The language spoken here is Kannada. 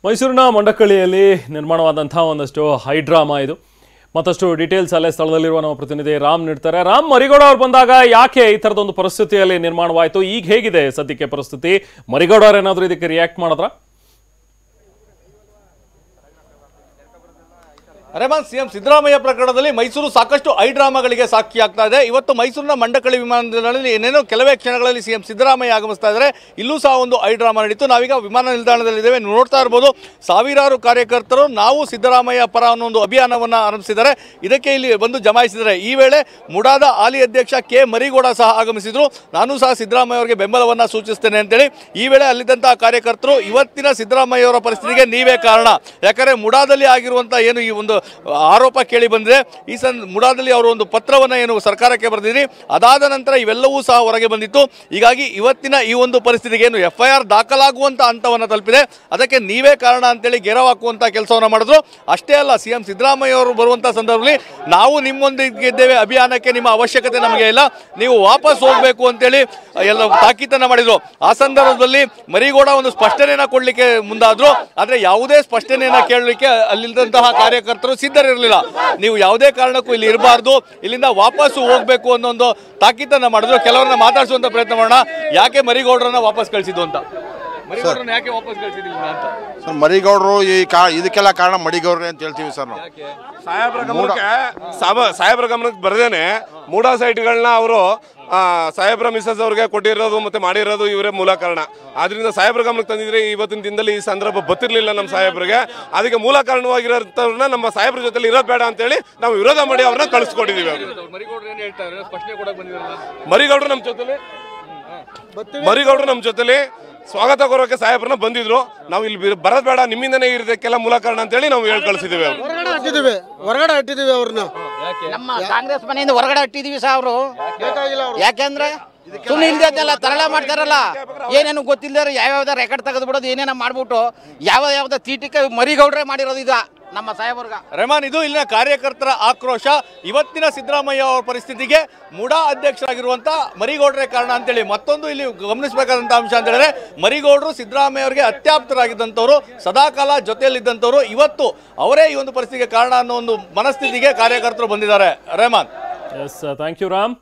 ಮೈಸೂರಿನ ಮಂಡಕಳ್ಳಿಯಲ್ಲಿ ನಿರ್ಮಾಣವಾದಂಥ ಒಂದಷ್ಟು ಹೈಡ್ರಾಮಾ ಇದು. ಮತ್ತಷ್ಟು ಡೀಟೇಲ್ಸ್ ಅಲ್ಲೇ ಸ್ಥಳದಲ್ಲಿರುವ ನಮ್ಮ ಪ್ರತಿನಿಧಿ ರಾಮ್ ನೀಡ್ತಾರೆ. ರಾಮ್, ಮರಿಗೌಡ ಅವರು ಬಂದಾಗ ಯಾಕೆ ಈ ಥರದೊಂದು ಪರಿಸ್ಥಿತಿಯಲ್ಲಿ ನಿರ್ಮಾಣವಾಯಿತು? ಈಗ ಹೇಗಿದೆ ಸದ್ಯಕ್ಕೆ ಪರಿಸ್ಥಿತಿ? ಮರಿಗೌಡ ಅವರು ಏನಾದರೂ ಇದಕ್ಕೆ ರಿಯಾಕ್ಟ್ ಮಾಡಿದ್ರಾ? ರೆಹಮಾನ್, ಸಿಎಂ ಸಿದ್ದರಾಮಯ್ಯ ಪ್ರಕರಣದಲ್ಲಿ ಮೈಸೂರು ಸಾಕಷ್ಟು ಹೈಡ್ರಾಮಾಗಳಿಗೆ ಸಾಕ್ಷಿಯಾಗ್ತಾ ಇದೆ. ಇವತ್ತು ಮೈಸೂರಿನ ಮಂಡಕಳ್ಳಿ ವಿಮಾನ ನಿಲ್ದಾಣದಲ್ಲಿ ಏನೇನೋ ಕೆಲವೇ ಕ್ಷಣಗಳಲ್ಲಿ ಸಿಎಂ ಸಿದ್ದರಾಮಯ್ಯ ಆಗಮಿಸ್ತಾ ಇದ್ದಾರೆ. ಇಲ್ಲೂ ಸಹ ಒಂದು ಹೈಡ್ರಾಮಾ ನಡೀತು. ನಾವೀಗ ವಿಮಾನ ನಿಲ್ದಾಣದಲ್ಲಿದ್ದೇವೆ. ನೋಡ್ತಾ ಇರ್ಬೋದು, ಸಾವಿರಾರು ಕಾರ್ಯಕರ್ತರು ನಾವು ಸಿದ್ದರಾಮಯ್ಯ ಪರ ಅನ್ನೋ ಒಂದು ಅಭಿಯಾನವನ್ನು ಆರಂಭಿಸಿದ್ದಾರೆ. ಇದಕ್ಕೆ ಇಲ್ಲಿ ಬಂದು ಜಮಾಯಿಸಿದ್ದಾರೆ. ಈ ವೇಳೆ ಮುಡಾದ ಹಾಲಿ ಅಧ್ಯಕ್ಷ ಕೆ ಮರಿಗೌಡ ಸಹ ಆಗಮಿಸಿದ್ರು. ನಾನು ಸಹ ಸಿದ್ದರಾಮಯ್ಯ ಅವರಿಗೆ ಬೆಂಬಲವನ್ನು ಸೂಚಿಸ್ತೇನೆ ಅಂತೇಳಿ ಈ ವೇಳೆ ಅಲ್ಲಿದ್ದಂತಹ ಕಾರ್ಯಕರ್ತರು ಇವತ್ತಿನ ಸಿದ್ದರಾಮಯ್ಯ ಅವರ ಪರಿಸ್ಥಿತಿಗೆ ನೀವೇ ಕಾರಣ, ಯಾಕಂದರೆ ಮುಡಾದಲ್ಲಿ ಆಗಿರುವಂಥ ಏನು ಈ ಒಂದು ಆರೋಪ ಕೇಳಿ ಬಂದಿದೆ. ಈ ಮುಡಾದಲ್ಲಿ ಅವರು ಒಂದು ಪತ್ರವನ್ನು ಏನು ಸರ್ಕಾರಕ್ಕೆ ಬರೆದಿರಿ, ಅದಾದ ನಂತರ ಇವೆಲ್ಲವೂ ಸಹ ಹೊರಗೆ ಬಂದಿತ್ತು. ಹೀಗಾಗಿ ಇವತ್ತಿನ ಈ ಒಂದು ಪರಿಸ್ಥಿತಿಗೆ ಏನು FIR ದಾಖಲಾಗುವಂಥ ಹಂತವನ್ನು ತಲುಪಿದೆ. ಅದಕ್ಕೆ ನೀವೇ ಕಾರಣ ಅಂತೇಳಿ ಗೆರವು ಹಾಕುವಂಥ ಕೆಲಸವನ್ನು ಮಾಡಿದ್ರು. ಅಷ್ಟೇ ಅಲ್ಲ, ಸಿಎಂ ಸಿದ್ದರಾಮಯ್ಯ ಅವರು ಬರುವಂಥ ಸಂದರ್ಭದಲ್ಲಿ ನಾವು ನಿಮ್ಮೊಂದಿಗೆ ಇದ್ದೇವೆ, ಅಭಿಯಾನಕ್ಕೆ ನಿಮ್ಮ ಅವಶ್ಯಕತೆ ನಮಗೆ ಇಲ್ಲ, ನೀವು ವಾಪಸ್ ಹೋಗಬೇಕು ಅಂತೇಳಿ ಎಲ್ಲ ತಾಕೀತನ್ನು ಮಾಡಿದ್ರು. ಆ ಸಂದರ್ಭದಲ್ಲಿ ಮರಿಗೌಡ ಒಂದು ಸ್ಪಷ್ಟನೆಯನ್ನು ಕೊಡಲಿಕ್ಕೆ ಮುಂದಾದ್ರು. ಆದರೆ ಯಾವುದೇ ಸ್ಪಷ್ಟನೆಯನ್ನು ಕೇಳಲಿಕ್ಕೆ ಅಲ್ಲಿದ್ದಂತಹ ಕಾರ್ಯಕರ್ತರು ಸಿದ್ಧರಿರಲಿಲ್ಲ. ನೀವು ಯಾವುದೇ ಕಾರಣಕ್ಕೂ ಇಲ್ಲಿ ಇರಬಾರ್ದು, ಇಲ್ಲಿಂದ ವಾಪಸ್ಸು ಹೋಗಬೇಕು ಅನ್ನೋ ಒಂದು ತಾಕೀತನ್ನ ಮಾಡಿದ್ರು. ಕೆಲವರನ್ನ ಮಾತಾಡಿಸುವಂತ ಪ್ರಯತ್ನ ಮಾಡೋಣ. ಯಾಕೆ ಮರಿಗೌಡರನ್ನ ವಾಪಸ್ ಕಳಿಸಿದ್ದು ಅಂತ? ಮರಿಗೌಡರನ್ನ ಯಾಕೆ ವಾಪಸ್ ಕಳಿಸಿದಿಲ್ಲ ಅಂತ ಸರ್? ಮರಿಗೌಡರು ಇದಕ್ಕೆಲ್ಲ ಕಾರಣ ಮರಿಗೌಡ್ರೆ ಅಂತ ಹೇಳ್ತೀವಿ ಸರ್ ನಾವು. ಸಾಹೇಬ್ರ ಗಮನಕ್ಕೆ ಬರದೇನೆ ಮೂಡಾ ಸೈಟ್ಗಳನ್ನ ಅವರು ಸಾಹೇಬ್ರ ಮಿಸಸ್ ಅವ್ರಿಗೆ ಕೊಟ್ಟಿರೋದು ಮತ್ತೆ ಮಾಡಿರೋದು ಇವರೇ ಮೂಲ ಕಾರಣ. ಆದ್ರಿಂದ ಸಾಹೇಬ್ರ ಗಮನಕ್ಕೆ ತಂದಿದ್ರೆ ಇವತ್ತಿನ ದಿನದಲ್ಲಿ ಈ ಸಂದರ್ಭ ಗೊತ್ತಿರಲಿಲ್ಲ ನಮ್ಮ ಸಾಹೇಬ್ರಿಗೆ. ಅದಕ್ಕೆ ಮೂಲ ಕಾರಣವಾಗಿರೋರ್ನ ನಮ್ಮ ಸಾಹೇಬ್ರ ಜೊತೆ ಇರೋದು ಬೇಡ ಅಂತೇಳಿ ನಾವು ವಿರೋಧ ಮಾಡಿ ಅವ್ರನ್ನ ಕಳಿಸ್ಕೊಟ್ಟಿದೀವಿ. ಮರಿಗೌಡರು ನಮ್ಮ ಜೊತೆಲಿ ಸ್ವಾಗತ ಕೋರೋಕೆ ಸಾಹೇಬ್ರನ್ನ ಬಂದಿದ್ರು. ನಾವು ಇಲ್ಲಿ ಬರೋದ್ ಬೇಡ, ನಿಮ್ಮಿಂದನೇ ಇರೋದಕ್ಕೆಲ್ಲ ಮೂಲ ಕಾರಣ ಅಂತೇಳಿ ನಾವು ಹೇಳಿ ಕಳಿಸಿದೀವಿ. ಹೊರಗಡೆ ಹಟ್ಟಿದೀವಿ ಅವ್ರನ್ನ, ನಮ್ಮ ಕಾಂಗ್ರೆಸ್ ಮನೆಯಿಂದ ಹೊರಗಡೆ ಹಟ್ಟಿದೀವಿ ಸಹ. ಅವರು ಯಾಕೆಂದ್ರೆ ಸುಮ್ಮನೆ ಇಲ್ದೆಲ್ಲ ತರಳೆ ಮಾಡ್ತಾರಲ್ಲ, ಏನೇನು ಗೊತ್ತಿಲ್ಲದ ಯಾವ್ಯಾವ್ದ ರೆಕಾರ್ಡ್ ತೆಗೆದು ಬಿಡೋದು, ಏನೇನೋ ಮಾಡ್ಬಿಟ್ಟು ಯಾವ್ದ ತೀಟಿಕೆ ಮರಿಗೌಡ್ರೆ ಮಾಡಿರೋದು ಇದು ನಮ್ಮ ಸಾಹೇಬರ್ಗ. ರೆಹಮಾನ್, ಇದು ಇಲ್ಲಿನ ಕಾರ್ಯಕರ್ತರ ಆಕ್ರೋಶ. ಇವತ್ತಿನ ಸಿದ್ದರಾಮಯ್ಯ ಅವರ ಪರಿಸ್ಥಿತಿಗೆ ಮುಡಾ ಅಧ್ಯಕ್ಷರಾಗಿರುವಂಥ ಮರಿಗೌಡ್ರೆ ಕಾರಣ ಅಂತೇಳಿ. ಮತ್ತೊಂದು ಇಲ್ಲಿ ಗಮನಿಸಬೇಕಾದಂಥ ಅಂಶ ಅಂತ ಹೇಳಿದ್ರೆ, ಮರಿಗೌಡರು ಸಿದ್ದರಾಮಯ್ಯ ಅವರಿಗೆ ಅತ್ಯಾಪ್ತರಾಗಿದ್ದಂಥವ್ರು, ಸದಾಕಾಲ ಜೊತೆಯಲ್ಲಿದ್ದಂಥವ್ರು. ಇವತ್ತು ಅವರೇ ಈ ಒಂದು ಪರಿಸ್ಥಿತಿಗೆ ಕಾರಣ ಅನ್ನೋ ಒಂದು ಮನಸ್ಥಿತಿಗೆ ಕಾರ್ಯಕರ್ತರು ಬಂದಿದ್ದಾರೆ. Rehman, yes, thank you Ram.